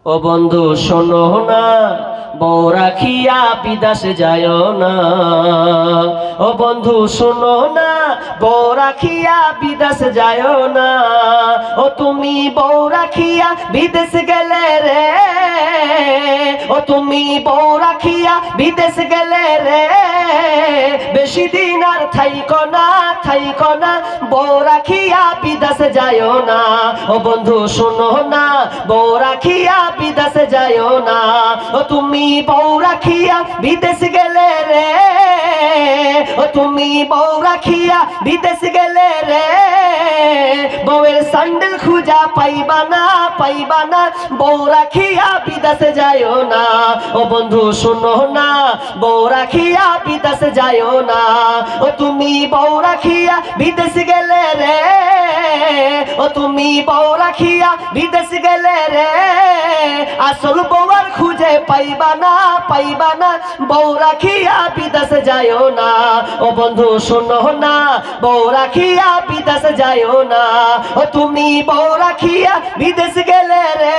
ও বন্ধু শোনো না, বউ রাখিয়া বিদেশে যায় না। ও বন্ধু শোনো না, বউ রাখিয়া বিদেশে যায় না। ও তুমি বউ রাখিয়া বিদেশ গেলে রে, ও তুমি বউ রাখিয়া বিদেশ গেলে রে, বেশি দিন আর থাইকো না, থাইকো না, বউ রাখিয়া বিদেশে যায় না। ও বন্ধু শোনো না, বউ রাখিয়া বিদেশে যায় না। ও তুমি বউ রাখিয়া বিদেশ গেলে রে, ও তুমি বউ রাখিয়া বিদেশ গেলে রে, বউয়ের স্যান্ডেল খুঁজা পাইবা না, পাইবা না, বউ রাখিয়া বিদেশে যায় না। ও বন্ধু শোনো না, বউ রাখিয়া বিদেশে যায় না। ও তুমি বউ রাখিয়া বিদেশ গেলে রে, ও তুমি বউ রাখিয়া বিদেশ গেলে রে, আসল বউয়ার খুঁজে পাইবা না, পাইবা না, বউ রাখিয়া বিদেশে যায় না। ও বন্ধু শোনো না, বউ রাখিয়া বিদেশে যায় না। ও তুমি বউ রাখিয়া বিদেশ গেলে রে,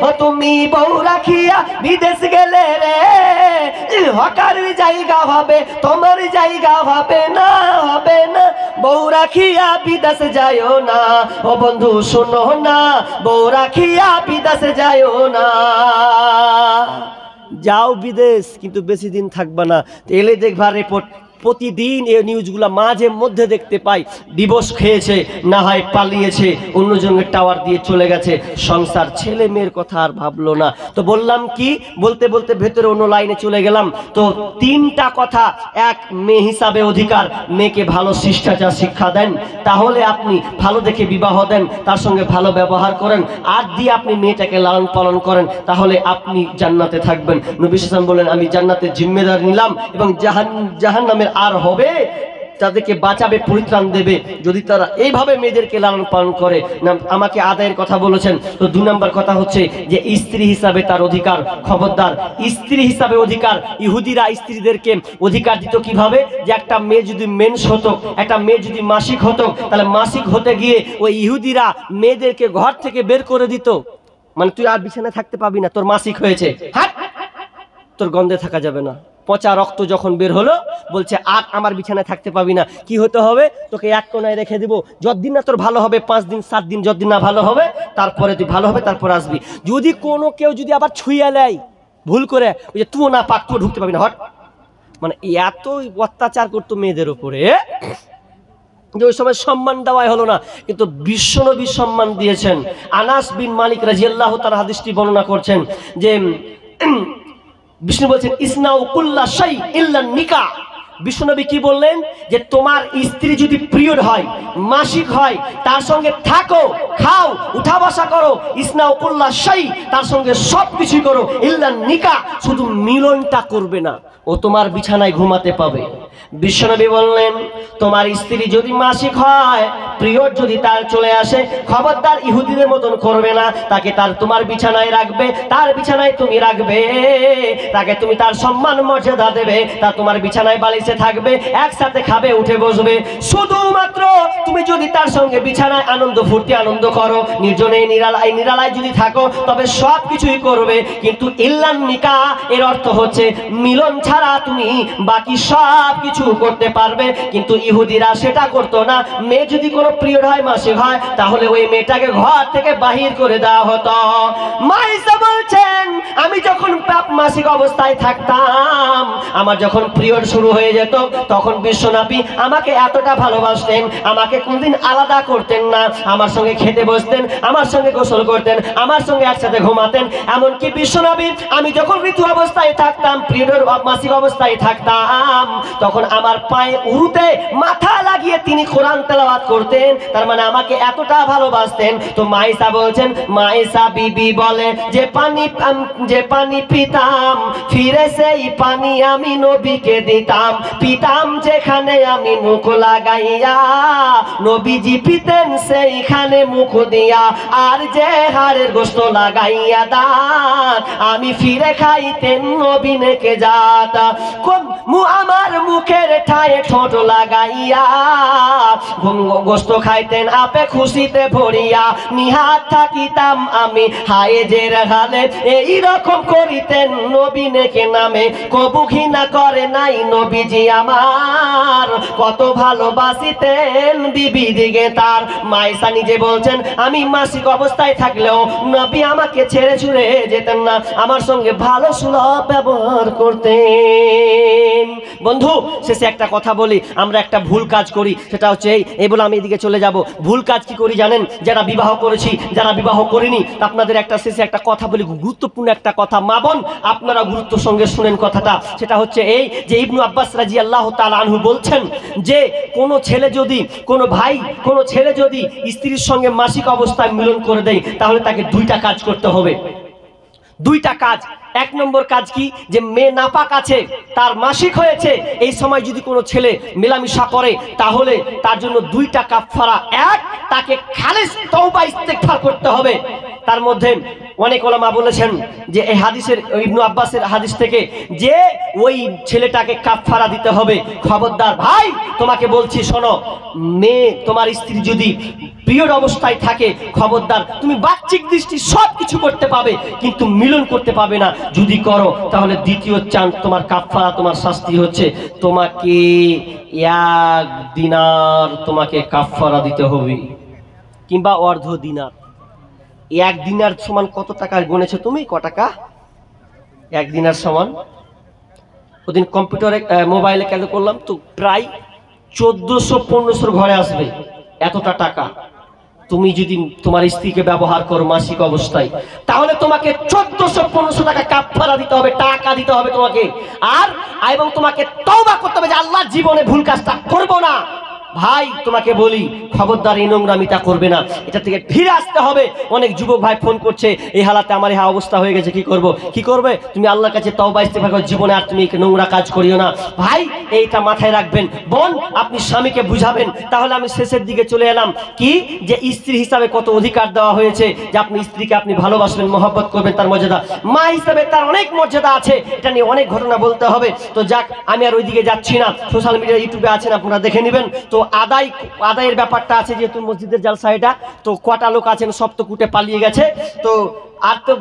ও তুমি বউ রাখিয়া বিদেশ গেলে রে, হকার জায়গা হবে তোমার জায়গা হবে না, হবে না, বউ রাখিয়া বিদেশে যায় না। ও বন্ধু শোনো না, বউ রাখিয়া বিদেশে যায় না। যাও বিদেশ, কিন্তু বেশি দিন থাকবা না। এলে দেখবা রিপোর্ট, প্রতিদিন এই নিউজগুলো মাঝে মধ্যে দেখতে পাই, ডিভোর্স খেয়েছে, না হয় পালিয়েছে, অন্যজনের টাওয়ার দিয়ে চলে গেছে, সংসার ছেলে মেয়ের কথা আর ভাবলো না। তো বললাম কি, বলতে বলতে ভেতরে অন্য লাইনে চলে গেলাম। তো তিনটা কথা, এক, মেয়ে হিসাবে অধিকার, মেয়েকে ভালো শিষ্টাচার শিক্ষা দেন, তাহলে আপনি ভালো দেখে বিবাহ দেন, তার সঙ্গে ভালো ব্যবহার করেন, আর দিয়ে আপনি মেয়েটাকে লালন পালন করেন, তাহলে আপনি জান্নাতে থাকবেন। নবী সাল্লাল্লাহু আলাইহি ওয়াসাল্লাম বলেন, আমি জান্নাতের জিম্মেদার নিলাম এবং জাহান্নামের আর হবে, তাদেরকে বাঁচাবে, পরিত্রাণ দেবে, যদি তারা এইভাবে মেয়েদেরকে লালন পালন করে। আমাকে আদায়ের কথা বলেছেন। তো 2 নম্বর কথা হচ্ছে যে স্ত্রী হিসাবে তার অধিকার, খবরদার, স্ত্রী হিসাবে অধিকার। ইহুদিরা স্ত্রীদেরকে অধিকার দিত কিভাবে, যে একটা মেয়ে যদি মেন্স হতো, একটা মেয়ে যদি মাসিক হতো, তাহলে মাসিক হতে গিয়ে ওই ইহুদিরা মেয়েদেরকে ঘর থেকে বের করে দিত। মানে তুই আর বিছানায় থাকতে পাবি না, তোর মাসিক হয়েছে, হাট, তোর গন্ধে থাকা যাবে না। পচা রক্ত যখন বের হলো, বলছে আর আমার বিছানায় থাকতে পাবি না। কি হতে হবে, তোকে এক কোনায় রেখে দিব, যতদিন না তোর ভালো হবে, 5 দিন 7 দিন, যতদিন না ভালো হবে, তারপরে তুই ভালো হবে, তারপর আসবি। যদি কোনো কেউ যদি আবার ছুঁয়ে নেয় ভুল করে, ওই যে তুই না পাক, তুই ঢুকতে পাবি না, হট। মানে এত অত্যাচার করতো মেয়েদের উপরে যে ওই সময় সম্মান দেওয়াই হলো না। কিন্তু বিশ্বনবী সম্মান দিয়েছেন। আনাস বিন মালিক রাদিয়াল্লাহু তাআলা হাদিসটি বর্ণনা করছেন যে বিষ্ণু বলছেন, ইসনাউ কুল্লা শাই ইল্লা নিকাহ। বিশ্বনবী কি বললেন, যে তোমার স্ত্রী যদি পিরিয়ড হয়, মাসিক হয়, তার সঙ্গে থাকো, খাও, উঠা বসা করো, ইসনাউ কুল্লা শাই, তার সঙ্গে সব কিছু করো, ইল্লা নিকাহ, শুধু মিলনটা করবে না, ও তোমার বিছানায় ঘুমাতে পাবে। বিশ্বনবী বললেন, তোমার স্ত্রী যদি মাসিক হয়, পিরিয়ড যদি তার চলে আসে, খবরদার ইহুদিদের মতন করবে না, তাকে তার তোমার বিছানায় রাখবে, তার বিছানায় তুমি রাখবে, তাকে তুমি তার সম্মান মর্যাদা দেবে, তা তোমার বিছানায় বালিশে থাকবে, একসাথে খাবে, উঠে বসবে। শুধুমাত্র তুমি যদি তার সঙ্গে বিছানায় আনন্দ ফুর্তি আনন্দ করো, নির্জনে নিরালায় নিরালায় যদি থাকো, তবে সব কিছুই করবে। কিন্তু ইল্লান নিকাহ এর অর্থ হচ্ছে মিলন ছাড়া তুমি বাকি সব কিছু করতে পারবে। কিন্তু ইহুদিরা সেটা করতো না। মেয়ে যদি কোনো পিরিয়ড হয়, মাসিক হয়, তাহলে ওই মেয়েটাকে ঘর থেকে বাহির করে দেওয়া হতো। মা ঈসা বলছেন, আমি যখন মাসিক অবস্থায় থাকতাম, আমার যখন পিরিয়ড শুরু হয়ে যেত, তখন বিশ্বনবী আমাকে এতটা ভালোবাসতেন, আমাকে কোনদিন আলাদা করতেন না, আমার সঙ্গে খেতে বসতেন, আমার সঙ্গে গোসল করতেন, আমার সঙ্গে একসাথে ঘুমাতেন। এমনকি বিশ্বনবী আমি যখন ঋতু অবস্থায় থাকতাম, পিরিয়ড মাসিক অবস্থায় থাকতাম, তখন আমার পায়ে উরুতে মাথা লাগিয়ে তিনি কোরআন তেলাওয়াত করতেন। তার মানে আমাকে এতটা ভালোবাসতেন। তো মা ঈসা বলছেন, মা ঈসা বিবি বলে যে যে পানি পিতাম ফিরে সেই পানি আমি নবীকে দিতাম, পিতাম যেখানে আমি মুখ লাগাইয়া নবীজি পিতেন সেইখানে মুখ দিয়া, আর যে হাড়ের গোস্ত লাগাইয়া দাঁত আমি ফিরে খাইতেন নবী নেকে জাত। আমার মুখের ঠায়ে ঠোঁট লাগাইয়া গোস্ত খাইতেন আপে খুশিতে ভরিয়া, নিহাত থাকিতাম আমি হায়ে যে হালে এইরকম করিতেন নবী নেকে নামে, কবু ঘৃণা করে নাই নবীজি আমার, কত ভালোবাসিতেন বিবি দিকে তার। মায়েশা নিজে বলছেন আমি মাসিক অবস্থায় থাকলেও নবী আমাকে ছেড়ে ছুড়ে যেতেন না, আমার সঙ্গে ভালো সুলভ ব্যবহার করতেন। বন্ধু শেষে একটা কথা বলি, আমরা একটা ভুল কাজ করি, সেটা হচ্ছে এই বলে আমি এদিকে চলে যাব। ভুল কাজ কি করি জানেন? যারা বিবাহ করেছি, যারা বিবাহ করিনি, আপনাদের একটা শেষে একটা কথা বলি, গুরুত্বপূর্ণ একটা কথা। মা বোন আপনারা গুরুত্বের সঙ্গে শুনেন কথাটা। সেটা হচ্ছে এই যে ইবনু আব্বাস রাদিয়াল্লাহু তাআলা আনহু বলছেন যে কোনো ছেলে যদি, কোনো ভাই, কোনো ছেলে যদি স্ত্রীর সঙ্গে মাসিক অবস্থায় মিলন করে দেয় তাহলে তাকে দুইটা কাজ করতে হবে। দুইটা কাজ। এক নম্বর কাজ কি, যে মেয়ে নাপাক আছে, তার মাসিক হয়েছে, এই সময় যদি কোনো ছেলে মেলামেশা করে তাহলে তার জন্য দুইটা কাফারা। এক, তাকে খালিস তওবা ইস্তেগফার করতে হবে। তার মধ্যে অনেক ওলামা বলেছেন যে এই হাদিসের, ইবনু আব্বাসের হাদিস থেকে, যে ওই ছেলেটাকে কাফারা দিতে হবে। খবরদার ভাই, তোমাকে বলছি শোনো, মেয়ে তোমার স্ত্রী যদি পিরিয়ড অবস্থায় থাকে, খবরদার তুমি বাহ্যিক দৃষ্টি সব কিছু করতে পাবে কিন্তু মিলন করতে পাবে না। যদি করো তাহলে দ্বিতীয় চান্স তোমার কাফারা, তোমার শাস্তি হচ্ছে তোমাকে 1 দিনার তোমাকে কাফারা দিতে হবে, কিংবা অর্ধ দিনার। 1 দিনার সমান কত টাকা গুনেছো তুমি? ক টাকা 1 দিনার সমান? ওদিন কম্পিউটারে মোবাইলে ক্যালকুলেট করলাম তো প্রায় 1400-1500 ঘরে আসবে এতটা টাকা। তুমি যদি তোমার স্ত্রীকে ব্যবহার করো মাসিক অবস্থায়, তাহলে তোমাকে 1400-1500 টাকা কাফারা দিতে হবে, টাকা দিতে হবে তোমাকে। আর এবং তোমাকে তওবা করতে হবে যে আল্লাহ, জীবনে ভুল কাজটা করব না। ভাই তোমাকে বলি, খবরদার এই নোংরামিটা করবে না, এটা থেকে ফিরে আসতে হবে। অনেক যুবক ভাই ফোন করছে, এই হালাতে আমার এই অবস্থা হয়ে গেছে, কি করব? কি করবে? তুমি আল্লাহর কাছে তওবা ইস্তেগফার করো, জীবনে আর তুমি নোংরা কাজ করিও না। ভাই এইটা মাথায় রাখবেন। বোন আপনি স্বামীকে বুঝাবেন। তাহলে আমি শেষের দিকে চলে এলাম, কি যে স্ত্রী হিসাবে কত অধিকার দেওয়া হয়েছে, যে আপনি স্ত্রীকে আপনি ভালোবাসবেন, মহব্বত করবেন, তার মর্যাদা। মা হিসাবে তার অনেক মর্যাদা আছে, এটা নিয়ে অনেক ঘটনা বলতে হবে। তো যাক, আমি আর ওইদিকে যাচ্ছি না, সোশ্যাল মিডিয়া ইউটিউবে আছেন, আপনারা দেখে নেবেন। তো আদায়ের ব্যাপারটা আছে, যেহেতু মসজিদের জালসা এটা, তো কটা লোক আছেন সব তো কুটে পালিয়ে গেছে। তো আর তো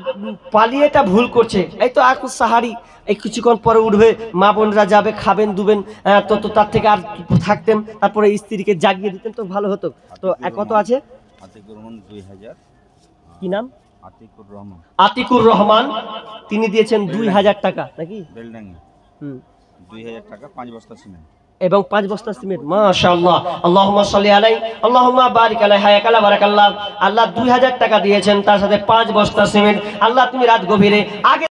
পালিয়েটা ভুল করছে। এই তো এখন সাহারি, এই কিছুক্ষণ পরে উঠবে, মা বোনরা যাবে, খাবেন দুবেন, তো তার থেকে আর থাকতেন, তারপরে স্ত্রীকে জাগিয়ে দিতেন তো ভালো হতো। তো কত আছে? আতিকুর রহমান 2000। কি নাম? আতিকুর রহমান। তিনি দিয়েছেন 2000 টাকা নাকি? 2000 টাকা, 5 বস্তা সিমেন্ট এবং 5 বস্তা সিমেন্ট। মাশাআল্লাহ, আল্লাহুম্মা সাল্লি আলাইহি, আল্লাহুম্মা বারিক আলাইহি, হায়াকালা বারাকাল্লাহ। আল্লাহ 2000 টাকা দিয়েছেন, তার সাথে 5 বস্তা সিমেন্ট। আল্লাহ তুমি রাত গভীরে আগে